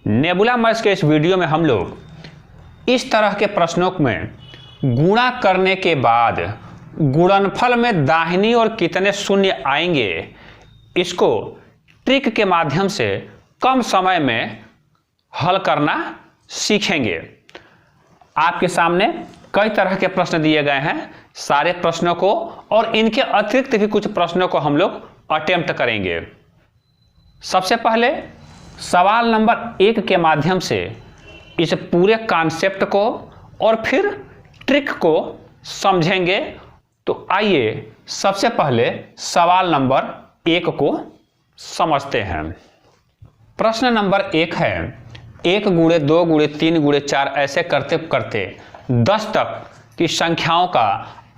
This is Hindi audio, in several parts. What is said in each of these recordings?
नेबुला मैथ्स के इस वीडियो में हम लोग इस तरह के प्रश्नों में गुणा करने के बाद गुणनफल में दाहिनी ओर कितने शून्य आएंगे, इसको ट्रिक के माध्यम से कम समय में हल करना सीखेंगे। आपके सामने कई तरह के प्रश्न दिए गए हैं। सारे प्रश्नों को और इनके अतिरिक्त भी कुछ प्रश्नों को हम लोग अटेम्प्ट करेंगे। सबसे पहले सवाल नंबर 1 के माध्यम से इस पूरे कॉन्सेप्ट को और फिर ट्रिक को समझेंगे। तो आइए सबसे पहले सवाल नंबर 1 को समझते हैं। प्रश्न नंबर 1 है 1 गुणे 2 गुणे 3 गुणे 4 ऐसे करते करते 10 तक की संख्याओं का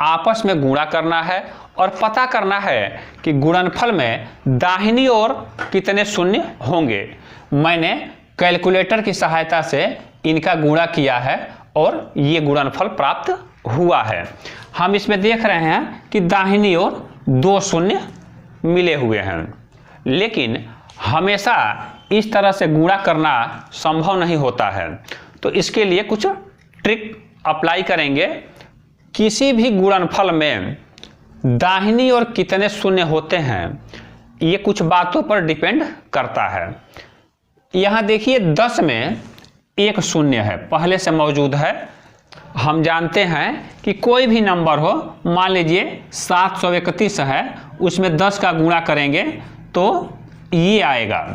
आपस में गुणा करना है और पता करना है कि गुणनफल में दाहिनी ओर कितने शून्य होंगे। मैंने कैलकुलेटर की सहायता से इनका गुणा किया है और ये गुणनफल प्राप्त हुआ है। हम इसमें देख रहे हैं कि दाहिनी ओर 2 शून्य मिले हुए हैं, लेकिन हमेशा इस तरह से गुणा करना संभव नहीं होता है। तो इसके लिए कुछ ट्रिक अप्लाई करेंगे। किसी भी गुणनफल में दाहिनी ओर कितने शून्य होते हैं, ये कुछ बातों पर डिपेंड करता है। यहाँ देखिए 10 में 1 शून्य है, पहले से मौजूद है। हम जानते हैं कि कोई भी नंबर हो, मान लीजिए 731 है, उसमें 10 का गुणा करेंगे तो ये आएगा।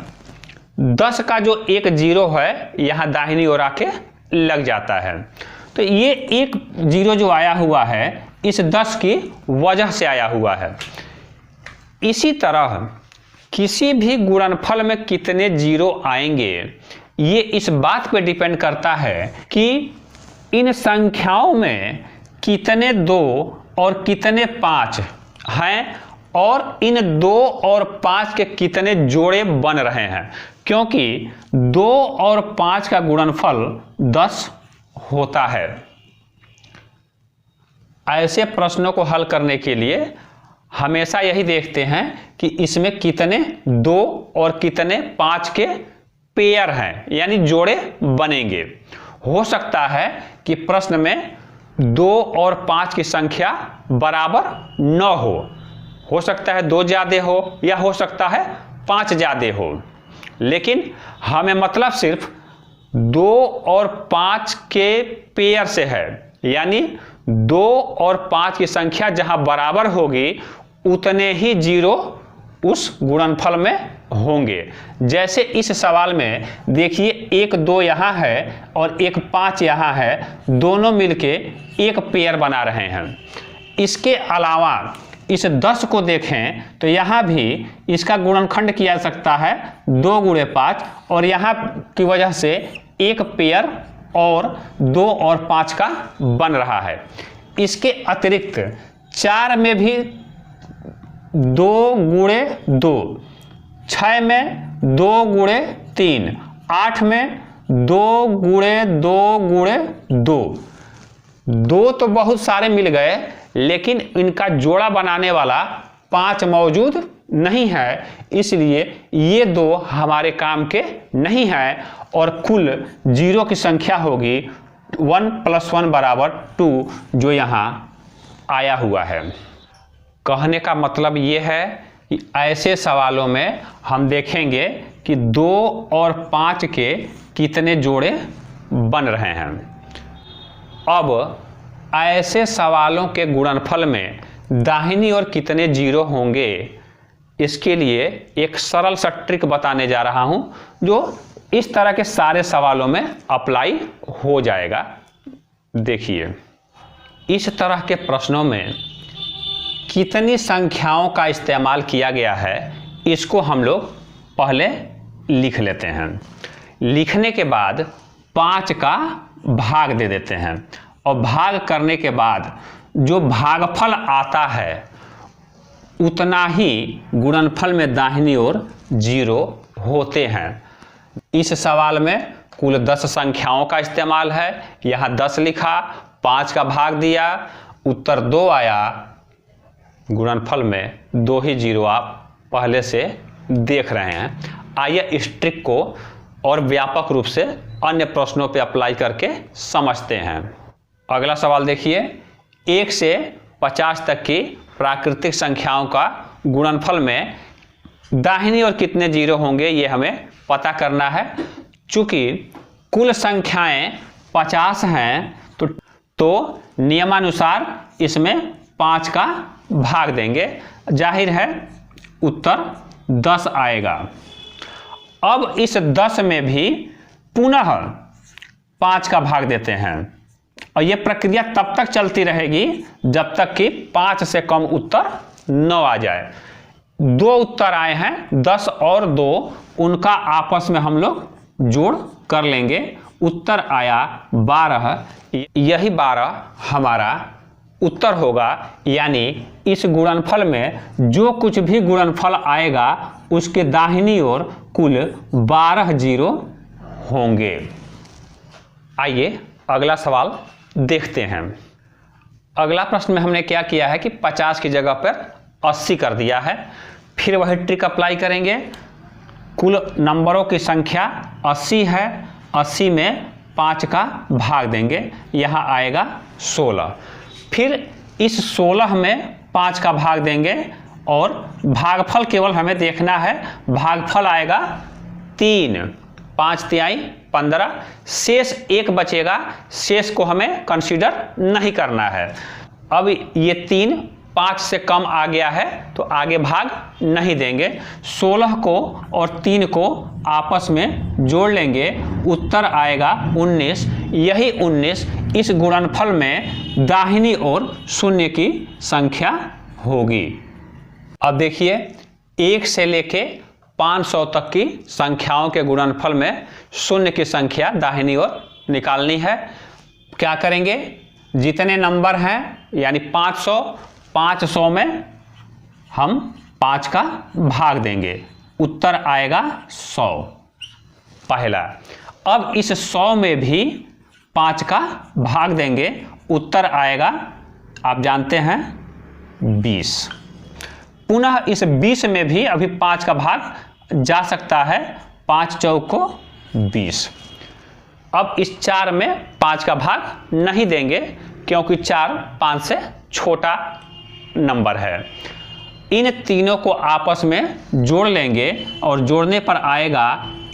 10 का जो 1 0 है यहाँ दाहिनी ओर आके लग जाता है। तो ये 1 0 जो आया हुआ है इस 10 की वजह से आया हुआ है। इसी तरह किसी भी गुणनफल में कितने 0 आएंगे, ये इस बात पे डिपेंड करता है कि इन संख्याओं में कितने 2 और कितने 5 हैं और इन 2 और 5 के कितने जोड़े बन रहे हैं, क्योंकि 2 और 5 का गुणनफल 10 होता है। ऐसे प्रश्नों को हल करने के लिए हमेशा यही देखते हैं कि इसमें कितने 2 और कितने 5 के पेयर हैं, यानी जोड़े बनेंगे। हो सकता है कि प्रश्न में 2 और 5 की संख्या बराबर न हो सकता है 2 ज्यादा हो या हो सकता है 5 ज्यादा हो, लेकिन हमें मतलब सिर्फ 2 और 5 के पेयर से है, यानी 2 और 5 की संख्या जहां बराबर होगी उतने ही 0 उस गुणनफल में होंगे। जैसे इस सवाल में देखिए 1 2 यहाँ है और 1 5 यहाँ है, दोनों मिलके एक पेयर बना रहे हैं। इसके अलावा इस 10 को देखें तो यहाँ भी इसका गुणनखंड किया जा सकता है 2 गुणे 5 और यहाँ की वजह से एक पेयर और 2 और 5 का बन रहा है। इसके अतिरिक्त 4 में भी 2 गुणे 2, 6 में 2 गुणे 3, 8 में 2 गुणे 2 गुणे 2 तो बहुत सारे मिल गए, लेकिन इनका जोड़ा बनाने वाला 5 मौजूद नहीं है, इसलिए ये 2 हमारे काम के नहीं है और कुल 0 की संख्या होगी 1 + 1 = 2, जो यहाँ आया हुआ है। कहने का मतलब ये है कि ऐसे सवालों में हम देखेंगे कि 2 और 5 के कितने जोड़े बन रहे हैं। अब ऐसे सवालों के गुणनफल में दाहिनी ओर कितने 0 होंगे, इसके लिए एक सरल सा ट्रिक बताने जा रहा हूं जो इस तरह के सारे सवालों में अप्लाई हो जाएगा। देखिए इस तरह के प्रश्नों में कितनी संख्याओं का इस्तेमाल किया गया है, इसको हम लोग पहले लिख लेते हैं। लिखने के बाद 5 का भाग दे देते हैं और भाग करने के बाद जो भागफल आता है उतना ही गुणनफल में दाहिनी ओर 0 होते हैं। इस सवाल में कुल 10 संख्याओं का इस्तेमाल है। यहाँ 10 लिखा, 5 का भाग दिया, उत्तर 2 आया। गुणनफल में 2 ही 0 आप पहले से देख रहे हैं। आइए इस ट्रिक को और व्यापक रूप से अन्य प्रश्नों पे अप्लाई करके समझते हैं। अगला सवाल देखिए, 1 से 50 तक की प्राकृतिक संख्याओं का गुणनफल में दाहिनी ओर कितने जीरो होंगे ये हमें पता करना है। चूंकि कुल संख्याएं 50 हैं तो नियमानुसार इसमें 5 का भाग देंगे, जाहिर है उत्तर 10 आएगा। अब इस 10 में भी पुनः 5 का भाग देते हैं और यह प्रक्रिया तब तक चलती रहेगी जब तक कि 5 से कम उत्तर न आ जाए। 2 उत्तर आए हैं, 10 और 2, उनका आपस में हम लोग जोड़ कर लेंगे। उत्तर आया 12, यही 12 हमारा उत्तर होगा। यानी इस गुणनफल में जो कुछ भी गुणनफल आएगा उसके दाहिनी ओर कुल 12 जीरो होंगे। आइए अगला सवाल देखते हैं। अगला प्रश्न में हमने क्या किया है कि 50 की जगह पर 80 कर दिया है। फिर वही ट्रिक अप्लाई करेंगे। कुल नंबरों की संख्या 80 है, 80 में 5 का भाग देंगे, यहाँ आएगा 16। फिर इस 16 में 5 का भाग देंगे और भागफल केवल हमें देखना है। भागफल आएगा 3, 5 तिहाई 15, शेष 1 बचेगा। शेष को हमें कंसीडर नहीं करना है। अब ये 3 5 से कम आ गया है तो आगे भाग नहीं देंगे। 16 को और 3 को आपस में जोड़ लेंगे, उत्तर आएगा 19। यही 19 इस गुणनफल में दाहिनी ओर शून्य की संख्या होगी। अब देखिए 1 से लेके 500 तक की संख्याओं के गुणनफल में शून्य की संख्या दाहिनी ओर निकालनी है। क्या करेंगे, जितने नंबर हैं यानी 500 में हम 5 का भाग देंगे, उत्तर आएगा 100 पहला। अब इस 100 में भी 5 का भाग देंगे, उत्तर आएगा आप जानते हैं 20। पुनः इस 20 में भी अभी 5 का भाग जा सकता है, 5 चौको 20। अब इस 4 में 5 का भाग नहीं देंगे क्योंकि 4 5 से छोटा नंबर है। इन तीनों को आपस में जोड़ लेंगे और जोड़ने पर आएगा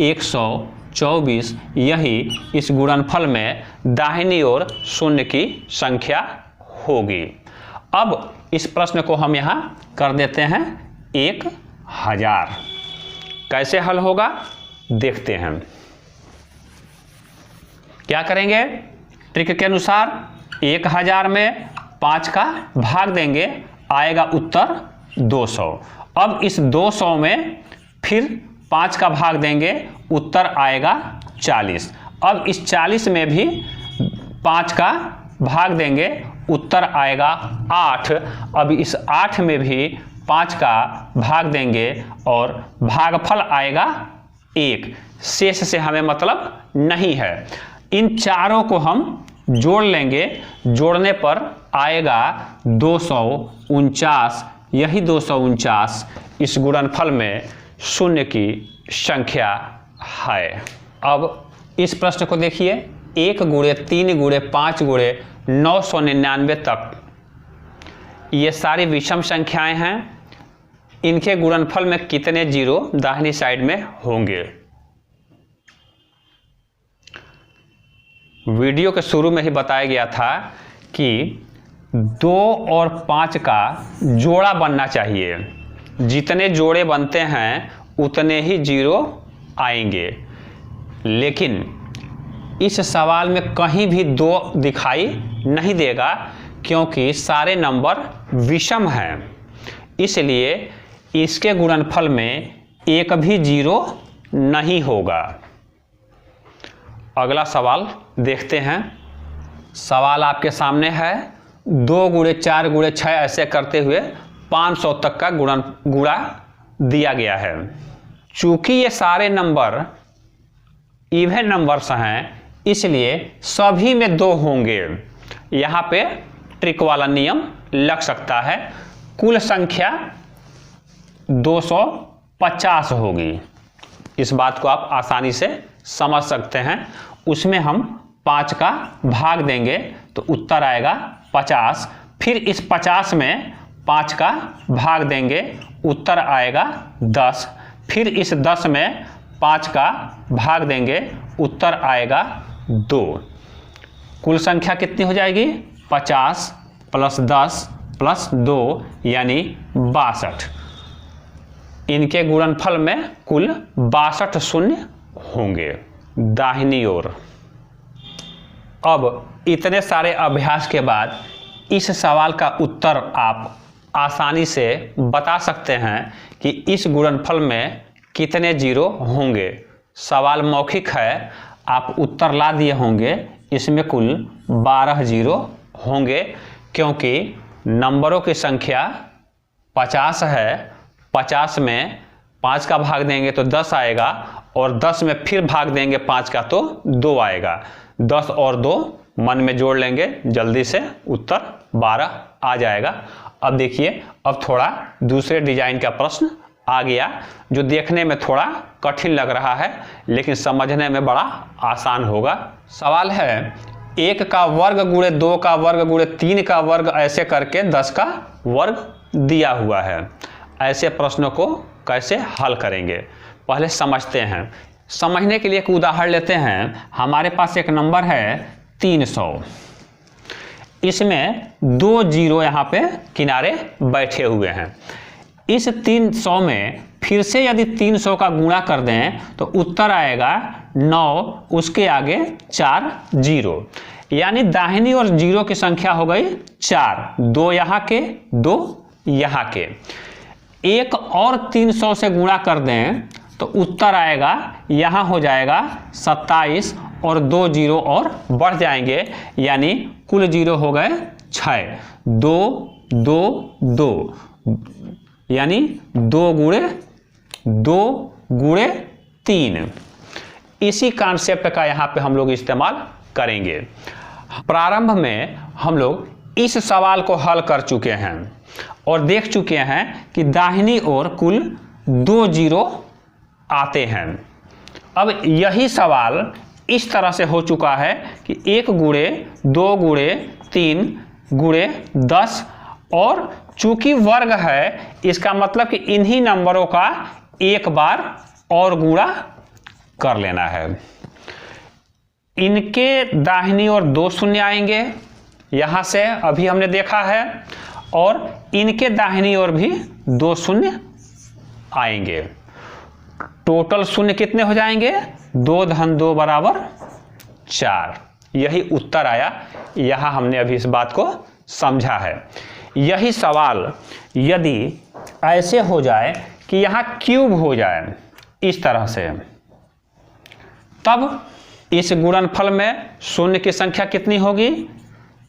124। यही इस गुणनफल में दाहिनी ओर शून्य की संख्या होगी। अब इस प्रश्न को हम यहाँ कर देते हैं 1000। कैसे हल होगा देखते हैं। क्या करेंगे, ट्रिक के अनुसार 1000 में 5 का भाग देंगे, आएगा उत्तर 200। अब इस 200 में फिर 5 का भाग देंगे, उत्तर आएगा 40। अब इस 40 में भी 5 का भाग देंगे, उत्तर आएगा 8। अब इस 8 में भी 5 का भाग देंगे और भागफल आएगा 1। शेष से हमें मतलब नहीं है। इन चारों को हम जोड़ लेंगे, जोड़ने पर आएगा 249। यही 249 इस गुणनफल में शून्य की संख्या है। अब इस प्रश्न को देखिए, 1 गुणे 3 गुणे 5 गुणे 999 तक ये सारी विषम संख्याएं हैं। इनके गुणनफल में कितने जीरो दाहिनी साइड में होंगे। वीडियो के शुरू में ही बताया गया था कि 2 और 5 का जोड़ा बनना चाहिए। जितने जोड़े बनते हैं उतने ही जीरो आएंगे, लेकिन इस सवाल में कहीं भी 2 दिखाई नहीं देगा क्योंकि सारे नंबर विषम हैं। इसलिए इसके गुणनफल में एक भी जीरो नहीं होगा। अगला सवाल देखते हैं। सवाल आपके सामने है। 2 गुणे 4 गुणे 6 ऐसे करते हुए 500 तक का गुणा दिया गया है। चूंकि ये सारे नंबर इवन नंबर्स हैं, इसलिए सभी में 2 होंगे। यहाँ पे ट्रिक वाला नियम लग सकता है। कुल संख्या 250 होगी। इस बात को आप आसानी से समझ सकते हैं। उसमें हम 5 का भाग देंगे तो उत्तर आएगा 50। फिर इस 50 में 5 का भाग देंगे, उत्तर आएगा 10। फिर इस 10 में 5 का भाग देंगे, उत्तर आएगा 2। कुल संख्या कितनी हो जाएगी? 50 + 10 + 2 यानी 62। इनके गुणनफल में कुल 62 शून्य होंगे दाहिनी ओर। अब इतने सारे अभ्यास के बाद इस सवाल का उत्तर आप आसानी से बता सकते हैं कि इस गुणनफल में कितने जीरो होंगे। सवाल मौखिक है, आप उत्तर ला दिए होंगे। इसमें कुल 12 जीरो होंगे, क्योंकि नंबरों की संख्या 50 है। 50 में 5 का भाग देंगे तो 10 आएगा, और 10 में फिर भाग देंगे 5 का तो 2 आएगा। 10 और 2 मन में जोड़ लेंगे, जल्दी से उत्तर 12 आ जाएगा। अब देखिए, अब थोड़ा दूसरे डिजाइन का प्रश्न आ गया, जो देखने में थोड़ा कठिन लग रहा है लेकिन समझने में बड़ा आसान होगा। सवाल है 1 का वर्ग गुणे 2 का वर्ग गुणे 3 का वर्ग ऐसे करके 10 का वर्ग दिया हुआ है। ऐसे प्रश्नों को कैसे हल करेंगे पहले समझते हैं। समझने के लिए एक उदाहरण लेते हैं। हमारे पास एक नंबर है 300। इसमें 2 जीरो यहाँ पे किनारे बैठे हुए हैं। इस 300 में फिर से यदि 300 का गुणा कर दें तो उत्तर आएगा 9, उसके आगे 4 जीरो, यानी दाहिनी ओर जीरो की संख्या हो गई 4। 2 यहाँ के, 2 यहाँ के। एक और 300 से गुणा कर दें तो उत्तर आएगा, यहाँ हो जाएगा 27, और 2 जीरो और बढ़ जाएंगे, यानी कुल जीरो हो गए 6। 2 2 2 यानी 2 गुणे 3। इसी कॉन्सेप्ट का यहाँ पे हम लोग इस्तेमाल करेंगे। प्रारंभ में हम लोग इस सवाल को हल कर चुके हैं और देख चुके हैं कि दाहिनी ओर कुल 2 जीरो आते हैं। अब यही सवाल इस तरह से हो चुका है कि 1 गुणे 2 गुणे 3 गुणे 10, और चूंकि वर्ग है इसका मतलब कि इन्हीं नंबरों का एक बार और गुणा कर लेना है। इनके दाहिनी ओर 2 शून्य आएंगे, यहां से अभी हमने देखा है, और इनके दाहिनी ओर भी 2 शून्य आएंगे। टोटल शून्य कितने हो जाएंगे? 2 धन 2 बराबर 4। यही उत्तर आया। यहां हमने अभी इस बात को समझा है। यही सवाल यदि ऐसे हो जाए कि यहां क्यूब हो जाए इस तरह से, तब इस गुणनफल में शून्य की संख्या कितनी होगी?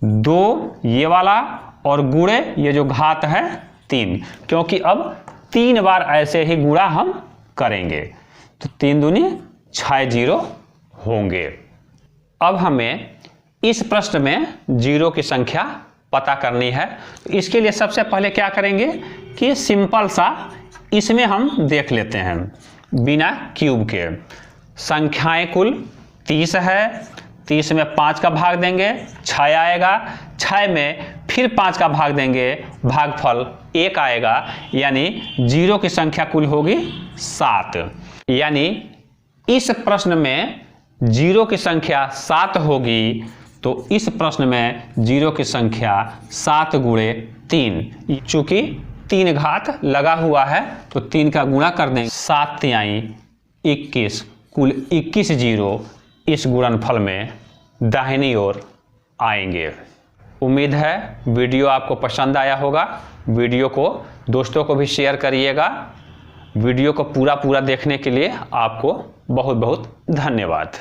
2 ये वाला, और गुणे ये जो घात है 3, क्योंकि अब 3 बार ऐसे ही गुणा हम करेंगे तो 3 दूनी 6 जीरो होंगे। अब हमें इस प्रश्न में जीरो की संख्या पता करनी है। इसके लिए सबसे पहले क्या करेंगे कि सिंपल सा इसमें हम देख लेते हैं बिना क्यूब के। संख्याएं कुल 30 है। 30 में 5 का भाग देंगे 6 आएगा। 6 में फिर 5 का भाग देंगे, भागफल 1 आएगा, यानी जीरो की संख्या कुल होगी 7। यानी इस प्रश्न में जीरो की संख्या 7 होगी, तो इस प्रश्न में जीरो की संख्या 7 गुणे 3। चूंकि 3 घात लगा हुआ है तो 3 का गुणा कर देंगे, 7 तिहाई 21, कुल 21 जीरो इस गुणनफल में दाहिनी ओर आएंगे। उम्मीद है वीडियो आपको पसंद आया होगा। वीडियो को दोस्तों को भी शेयर करिएगा। वीडियो को पूरा देखने के लिए आपको बहुत बहुत धन्यवाद।